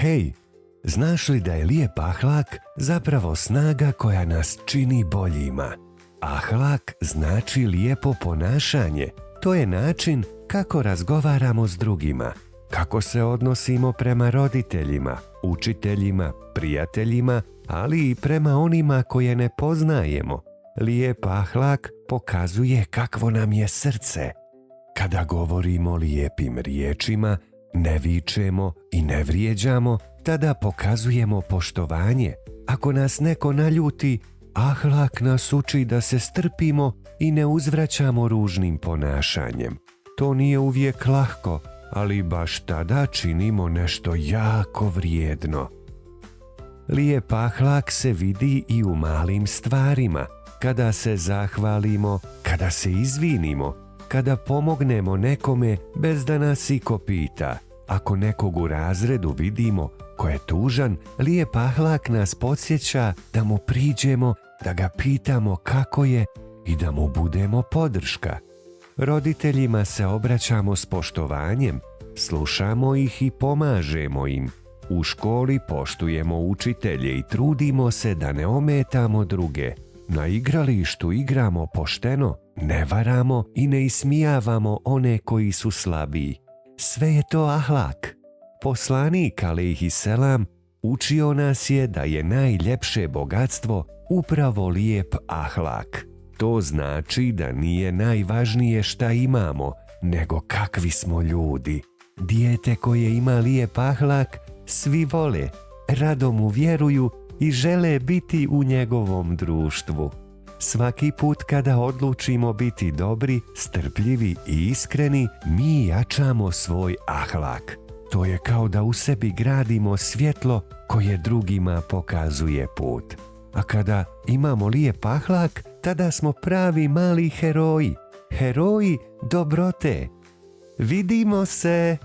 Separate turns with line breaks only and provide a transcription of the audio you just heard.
Hej, znaš li da je lijep ahlak zapravo snaga koja nas čini boljima? Ahlak znači lijepo ponašanje. To je način kako razgovaramo s drugima, kako se odnosimo prema roditeljima, učiteljima, prijateljima, ali i prema onima koje ne poznajemo. Lijep ahlak pokazuje kakvo nam je srce. Kada govorimo lijepim riječima, ne vičemo i ne vrijeđamo, tada pokazujemo poštovanje. Ako nas neko naljuti, ahlak nas uči da se strpimo i ne uzvraćamo ružnim ponašanjem. To nije uvijek lahko, ali baš tada činimo nešto jako vrijedno. Lijep ahlak se vidi i u malim stvarima, kada se zahvalimo, kada se izvinimo, kada pomognemo nekome bez da nas iko pita. Ako nekog u razredu vidimo ko je tužan, lijep ahlak nas podsjeća da mu priđemo, da ga pitamo kako je i da mu budemo podrška. Roditeljima se obraćamo s poštovanjem, slušamo ih i pomažemo im. U školi poštujemo učitelje i trudimo se da ne ometamo druge. Na igralištu igramo pošteno, ne varamo i ne ismijavamo one koji su slabiji. Sve je to ahlak. Poslanik alejhi selam učio nas je da je najljepše bogatstvo upravo lijep ahlak. To znači da nije najvažnije šta imamo, nego kakvi smo ljudi. Dijete koje ima lijep ahlak svi vole, rado mu vjeruju i žele biti u njegovom društvu. Svaki put kada odlučimo biti dobri, strpljivi i iskreni, mi jačamo svoj ahlak. To je kao da u sebi gradimo svjetlo koje drugima pokazuje put. A kada imamo lijep ahlak, tada smo pravi mali heroji. Heroji dobrote. Vidimo se!